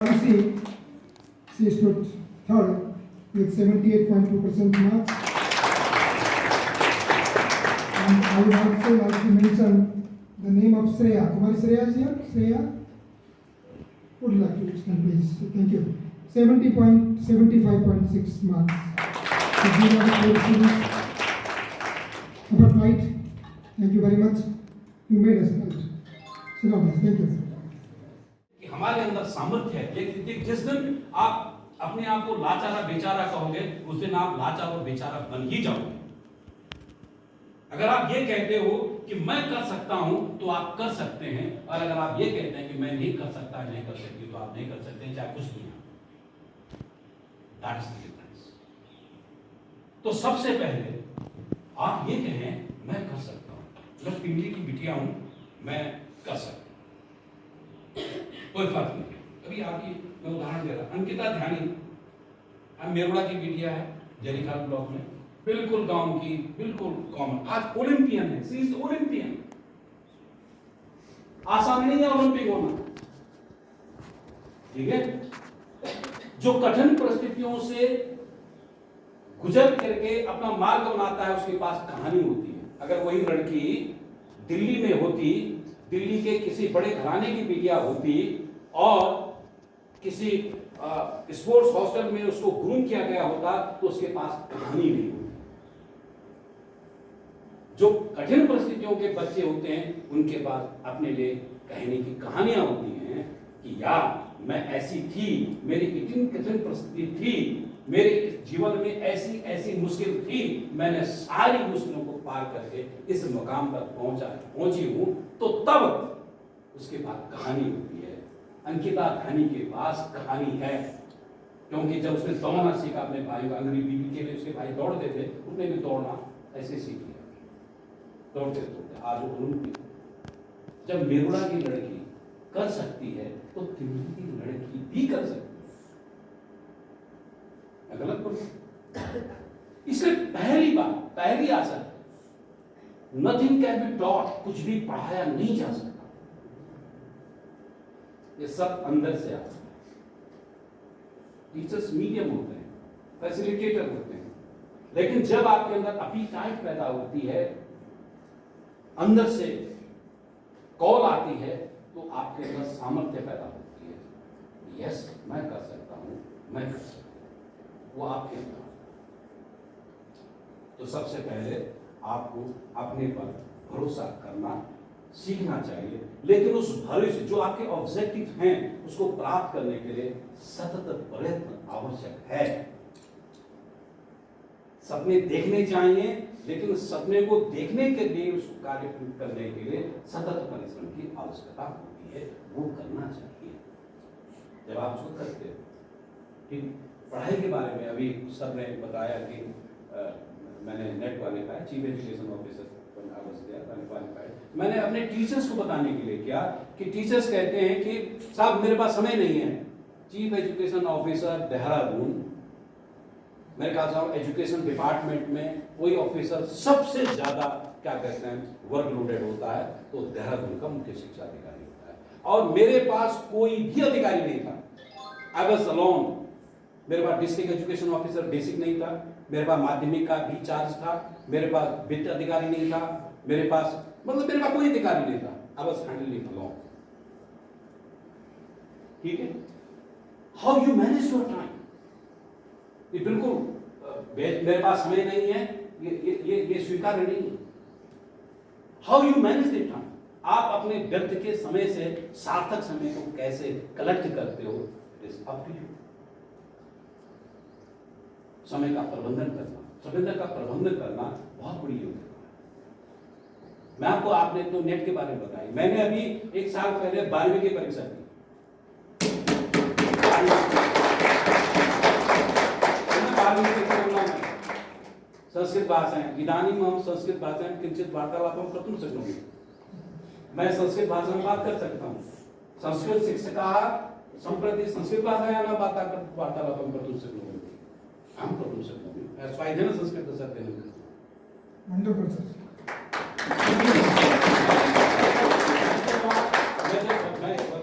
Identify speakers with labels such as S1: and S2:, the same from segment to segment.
S1: She stood third with 78.2% marks. And I would also like to mention the name of Shreya. Kumari Shreya is here? Shreya? Would you like to explain, please? Thank you. 75.6 marks. About right. Thank you very much. You made us right. Sit down, please. Thank you.
S2: कि हमारे अंदर सामर्थ्य है। जिस दिन आप अपने आप को लाचारा बेचारा कहोगे, उस दिन आप लाचार और बेचारा बन ही जाओगे। अगर आप ये कहते हो कि मैं कर सकता हूं, तो आप कर सकते हैं, और अगर आप ये कहते हैं कि मैं नहीं कर सकता, नहीं कर सकती, तो आप नहीं कर सकते, चाहे कुछ भी हो। That is the difference. तो सबसे पहले आप ये कहें मैं कर सकता हूं, मैं पिंगली की बिटिया हूं, मैं कर सकता हूं, कोई फर्क नहीं। अभी आपकी मैं उदाहरण दे रहा, अंकिता ध्यानी मेरुड़ा की बिटिया है, जरीखाल ब्लॉक में, बिल्कुल गांव की, बिल्कुल कॉमन, आज ओलंपियन है, सी इज ओलंपियन। आसान नहीं है ओलंपिक होना, ठीक है। जो कठिन परिस्थितियों से गुजर करके अपना मार्ग बनाता है, उसके पास कहानी होती है। अगर वही लड़की दिल्ली में होती, दिल्ली के किसी बड़े घराने की बिटिया होती और किसी स्पोर्ट्स हॉस्टल में उसको ग्रूम किया गया होता, तो उसके पास कहानी नहीं होती। जो कठिन परिस्थितियों के बच्चे होते हैं, उनके पास अपने लिए कहने की कहानियां होती हैं कि यार मैं ऐसी थी, मेरी इतनी कठिन परिस्थिति थी, मेरे जीवन में ऐसी ऐसी मुश्किल थी, मैंने सारी मुश्किलों को पार करके इस मुकाम तक पहुंची हूं। तो तब उसके पास कहानी होती है। अंकिता ध्यानी के पास कहानी है, क्योंकि जब उसने दौड़ना सीखा अपने भाई को, अंग्रेजी बीबी के लिए उसके भाई दौड़ते थे, उसने भी दौड़ना ऐसे सीख लिया, दौड़ते दौड़ते आज वो ओलंपिक। जब मेरुड़ा की लड़की कर सकती है, तो दिल्ली की लड़की भी कर सकती है। गलत बोल? इसलिए पहली बात, पहली आशा, नथिंग कैन बी टॉट, कुछ भी पढ़ाया नहीं जा सकता, ये सब अंदर से आता है। टीचर्स मीडियम होते हैं, फैसिलिटेटर होते हैं, लेकिन जब आपके अंदर अपीटाइट पैदा होती है, अंदर से कॉल आती है, तो आपके अंदर सामर्थ्य पैदा होती है। यस, मैं कर सकता हूं, मैं कर सकता हूं, वो आपके अंदर। तो सबसे पहले आपको अपने पर भरोसा करना सीखना चाहिए, लेकिन उस भरोसे, जो आपके ऑब्जेक्टिव हैं, उसको प्राप्त करने के लिए सतत प्रयत्न आवश्यक है। सपने देखने चाहिए, लेकिन सपने को देखने के लिए, उसको कार्य करने के लिए सतत परिश्रम की आवश्यकता होती है, वो करना चाहिए। जब आप उसको करते हो, ठीक। पढ़ाई के बारे में अभी सर ने बताया कि मैंने net qualify, chief education officer qualified. मैंने अपने टीचर्स को बताने के लिए किया कि टीचर्स कहते हैं कि साहब मेरे पास समय नहीं है। चीफ एजुकेशन ऑफिसर देहरादून, मेरे ख्याल से एजुकेशन डिपार्टमेंट में कोई ऑफिसर सबसे ज्यादा क्या कहते हैं वर्कलोडेड होता है, तो देहरादून का मुख्य शिक्षा अधिकारी होता है। और मेरे पास कोई भी अधिकारी नहीं था, आई वाज अलोन। मेरे पास डिस्ट्रिक्ट एजुकेशन ऑफिसर बेसिक नहीं था, मेरे पास माध्यमिक का भी चार्ज था, मेरे पास वित्त अधिकारी नहीं था, मेरे पास मेरे पास कोई अधिकारी नहीं था। आई वाज हैंडलिंग अलोन, ठीक है। How you manage your time, ये बिल्कुल मेरे पास समय नहीं है, ये स्वीकार्य नहीं है। How you manage the time, आप अपने व्यर्थ के समय से सार्थक समय को कैसे कलेक्ट करते हो, it is up to you. समय का प्रबंधन करना, समय का प्रबंधन करना बहुत बड़ी योग्यता है। मैं आपने तो नेट के बारे में बताई, मैंने अभी एक साल पहले 12वीं की परीक्षा दी। संस्कृत भाषाएं इदानीं हम संस्कृत भाषाएं किंचित वार्तालापं कर्तुं शक्नोमि। मैं संस्कृत भाषा में बात कर सकता हूँ। संस्कृत शिक्षकाः सम्प्रति संस्कृत भाषायां वार्तालापं कर्तुं शक्नोमि, अहं कर्तुं शक्नोमि। स्वाध्यायेन संस्कृतस्य अध्ययनं कृत्वा।
S1: Wonderful sir.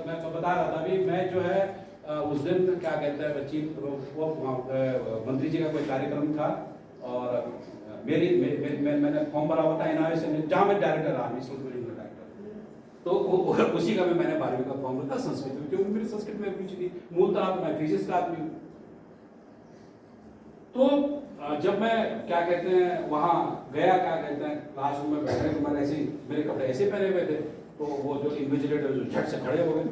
S2: मैं बता रहा था अभी, मैं जो है उस दिन क्या कहते हैं चीफ मंत्री जी का कोई कार्यक्रम था और मैंने फॉर्म भरा हुआ था एनआईए से जहाँ मैं डायरेक्टर आर्मी संस्कृत में डायरेक्टर, तो उसी का मैंने 12वीं का फॉर्म भरा संस्कृत में, क्योंकि मेरी संस्कृत में रुचि थी, मूलतः मैं फिजिक्स का आदमी हूँ। तो जब मैं क्या कहते हैं वहाँ गया, क्या कहते हैं क्लासरूम में बैठे, तो मैंने ऐसे मेरे कपड़े ऐसे पहने हुए थे, तो वो जो इन्विजिलेटर जो झट से खड़े हो गए,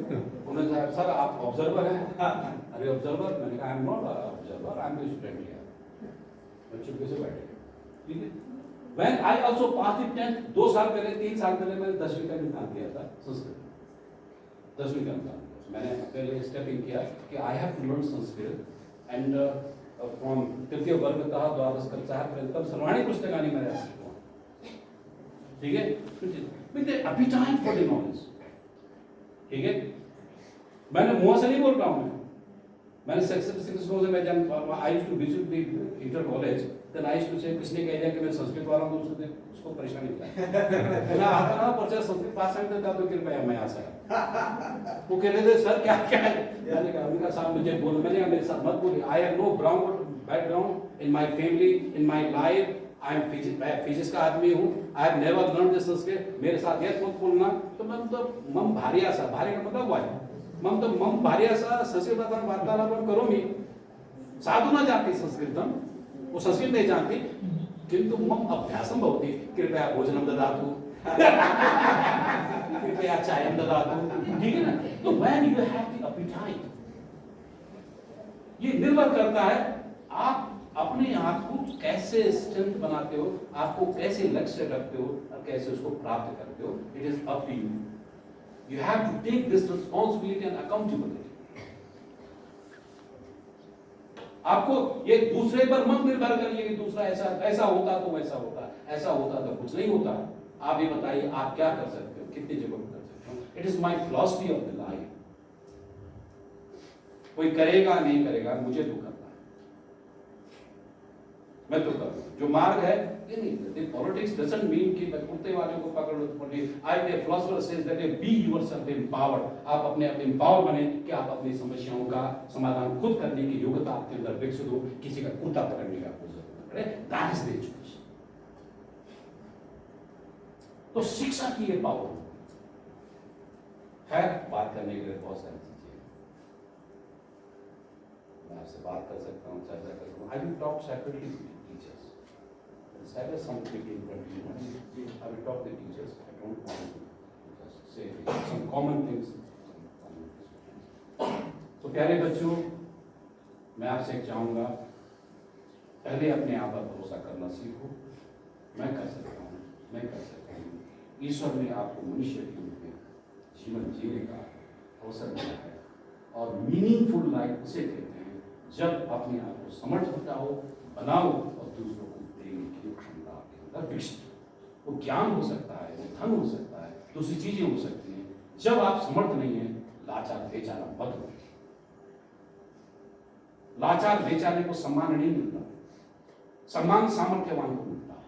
S2: उन्होंने कहा सर आप ऑब्जर्वर हैं? अरे ऑब्जर्वर? मैंने कहा I am not observer, I am student here. मैं चुपके से बैठे, ठीक है। When I also passed the 10th, 2 साल पहले 3 साल पहले मैंने 10वीं का इम्तिहान दिया था संस्कृत, 10वीं का इम्तिहान मैंने पहले स्टेप इन किया कि I have to learn Sanskrit and from तृतीय वर्गतः द्वादश कक्षा पर्यंत सर्वाणी पुस्तकानि मैंने सीखा, ठीक है, with appetite for the knowledge, ठीक है। मैंने मुंह से नहीं बोल रहा हूँ, मैंने शिक्षकों से मैं जब I used to visit the inter college, then I used to say किसने कह दिया कि मैं संस्कृत वाला हूँ, उसको परेशानी होता मैं आता ना परिचय संस्कृत पास में था तो कृपया मैं आ सका। वो कह रहे थे सर क्या क्या है, मैंने कहा उनका साहब मुझे बोल, मैंने कहा मेरे साथ मत बोलिए, I have no background in my family, in my life, I am physics का आदमी हूँ, I have never learn this Sanskrit, मेरे साथ यह मत बोलना। तो मैं तो मम भारी आशा, भारी का मतलब हुआ है मम भारी आशा संस्कृत वार्तालापन करोमि, साधु न जाति संस्कृतम, वो संस्कृत नहीं जानती, किंतु मम अभ्यासम भवति, कृपया भोजनम ददातु कृपया चायम ददातु, ठीक है ना। तो when you have the appetite, ये निर्भर करता है आप अपने आप को कैसे स्ट्रेंथ बनाते हो, आपको कैसे लक्ष्य रखते हो और कैसे उसको प्राप्त करते हो। It is up to you, you have to take this responsibility and accountability. आपको ये दूसरे पर मत निर्भर करिए कि दूसरा ऐसा होता तो वैसा होता, ऐसा होता तो कुछ नहीं होता। आप ये बताइए आप क्या कर सकते हो, कितनी जगह कर सकते हो। It is my philosophy of the life. कोई करेगा नहीं करेगा, मुझे तो करना है, मैं तो करूँ जो मार्ग है। ये नहीं, पॉलिटिक्स डजंट मीन कि कुत्ते वाले को पकड़ लो। I a philosopher says that be yourself empowered. आप अपने आप एम्पावर बने कि आप अपनी समस्याओं का समाधान खुद करने की योग्यता आपके अंदर विकसित हो, किसी का कुत्ता पकड़ने का आपको जरूरत न पड़े। That is the education. तो शिक्षा की ये पावर है। बात करने के लिए बहुत सारी चीजें, मैं आपसे बात कर सकता हूँ, चर्चा कर सकता हूँ। I will talk separately with teachers. That is something important. I will talk to the teachers. I don't want to just say some common things. तो प्यारे बच्चों, मैं आपसे चाहूँगा पहले अपने आप पर भरोसा करना सीखो। मैं कर सकता हूँ, मैं कर सकता हूँ। ईश्वर ने आपको मनुष्य के रूप में जीवन जीने का अवसर दिया है, और मीनिंगफुल लाइफ उसे कहते हैं जब अपने आप को समर्थता हो, बनाओ और दूसरों को देने की क्षमता आपके अंदर विकसित हो। वो ज्ञान हो सकता है, वो धन हो सकता है, दूसरी चीजें हो सकती हैं। जब आप समर्थ नहीं है, लाचार बेचारा मत हो। लाचार बेचारे को सम्मान नहीं मिलता, सम्मान सामर्थ्यवान को मिलता है।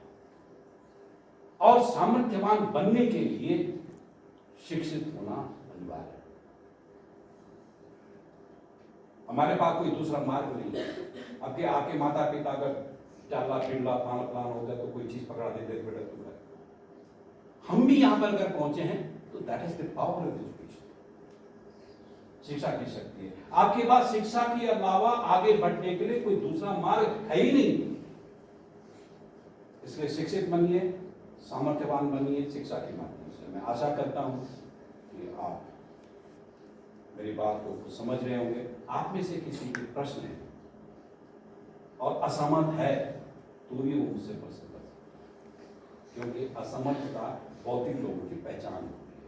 S2: और सामर्थ्यवान बनने के लिए शिक्षित होना अनिवार्य है। हमारे पास कोई दूसरा मार्ग नहीं है। आपके आपके माता पिता अगर चाला पिंडला प्लान होता है तो कोई चीज पकड़ा देते बेटा तू कर। हम भी यहां पर अगर पहुंचे हैं तो that is the power of education. शिक्षा की शक्ति है। आपके पास शिक्षा के अलावा आगे बढ़ने के लिए कोई दूसरा मार्ग है ही नहीं। इसलिए शिक्षित बनिए, सामर्थ्यवान बनिए शिक्षा के माध्यम से। मैं आशा करता हूं कि आप मेरी बात को समझ रहे होंगे। आप में से किसी के प्रश्न है और असमर्थ है तो भी वो मुझसे प्रश्न कर सकते हैं, क्योंकि असमर्थता भौतिक लोगों की पहचान होती है।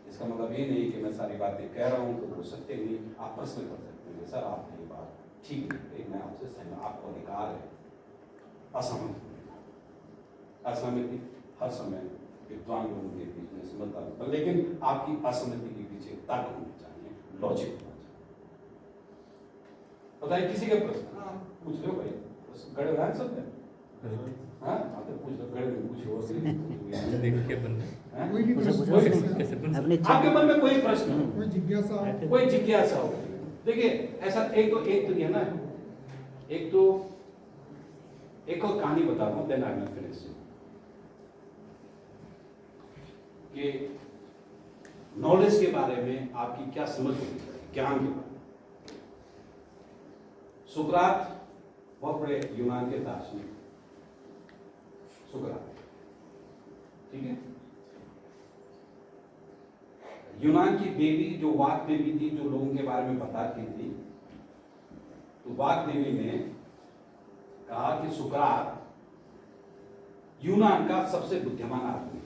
S2: इसका मतलब ये नहीं कि मैं सारी बातें कह रहा हूं तो वो सत्य नहीं। आप प्रश्न कर सकते हैं, सर आपने ये बात ठीक नहीं, मैं आपसे सहमत, आपको अधिकार है असमर्थ होने। असहमति हर समय विद्वान लोगों के बीच में समझता, लेकिन आपकी असहमति के पीछे तर्क होना चाहिए, लॉजिक होना चाहिए। बताइए किसी का प्रश्न पूछ लो भाई, गड़े रहन सब है। हाँ तो पूछ लो, गड़े में पूछो, आपके मन में कोई प्रश्न,
S1: कोई जिज्ञासा,
S2: कोई जिज्ञासा हो, देखिए ऐसा एक तो ये है ना, एक और कहानी बता दूं, देन आई विल फिनिश कि नॉलेज के बारे में आपकी क्या समझ होनी चाहिए, ज्ञान के बारे में। सुकरात बहुत बड़े यूनान के दार्शनिक, सुकरात, ठीक है। यूनान की देवी जो वाक देवी थी, जो लोगों के बारे में बताती थी, तो वाक देवी ने कहा कि सुकरात यूनान का सबसे बुद्धिमान आदमी।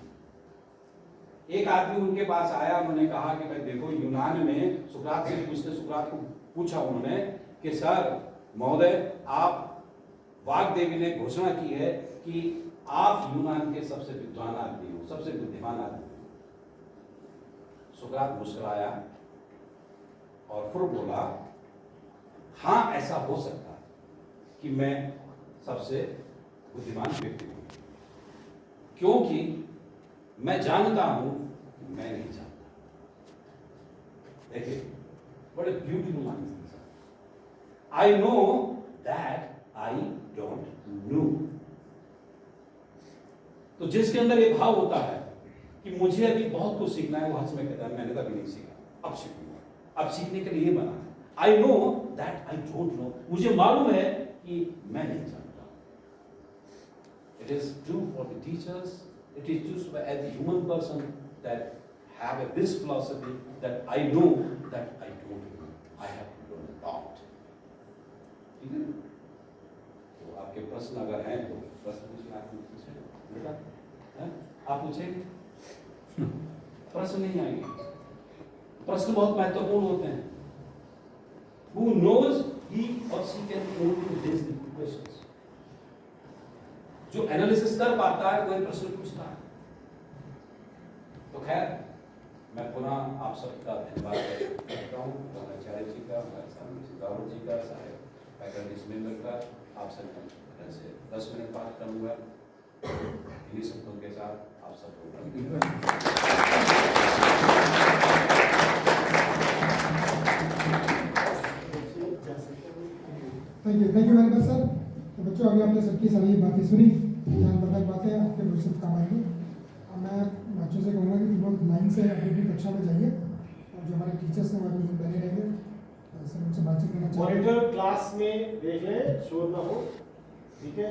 S2: एक आदमी उनके पास आया, उन्होंने कहा कि भाई देखो, यूनान में सुकरात से पूछते, सुकरात को पूछा उन्होंने कि सर महोदय, आप वाक देवी ने घोषणा की है कि आप यूनान के सबसे विद्वान आदमी हो, सबसे बुद्धिमान आदमी हो। सुकरात मुस्कुराया और फिर बोला, हाँ ऐसा हो सकता है कि मैं सबसे बुद्धिमान व्यक्ति हूं, क्योंकि मैं जानता हूं कि मैं नहीं जानता। देखिए बड़े beautiful line, I know that I don't know. तो जिसके अंदर ये भाव होता है कि मुझे अभी बहुत कुछ सीखना है, वो हर समय कहता है मैंने कभी नहीं सीखा, अब सीखूंगा। अब सीखने के लिए बना है। I know that I don't know, मुझे मालूम है कि मैं नहीं जानता। It is true for the teachers, it is just as a human person that have this philosophy that I know that I don't know, I have to learn about. ठीक है? तो आपके प्रश्न अगर हैं तो प्रश्न पूछिए, आप पूछिए बेटा, हैं? आप पूछेंगे, प्रश्न नहीं आएंगे। प्रश्न बहुत महत्वपूर्ण होते हैं। Who knows he or she can only raise the questions. जो एनालिसिस कर पाता है वही प्रश्न पूछता है। तो खैर, मैं पुनः आप सबका धन्यवाद करता हूँ, आचार्य जी का, राहुल जी का, सारे फैकल्टीज मेंबर का। आपसे मैं से 10 मिनट बात करूँगा इन्हीं शब्दों के साथ। आप सबको
S1: thank you very much sir. तो बच्चों, अभी आपने सबकी सारी बातें सुनी, ज्ञानवर्धक बातें आपके भविष्य में काम आएंगी। अब मैं बच्चों से कहूँगा कि बहुत लाइन से अपनी अपनी कक्षा में जाइए, और जो हमारे टीचर्स हैं वो अभी बने रहेंगे, सर उनसे बातचीत करना चाहिए।
S3: मॉनिटर क्लास में देख ले, शोर ना हो, ठीक है।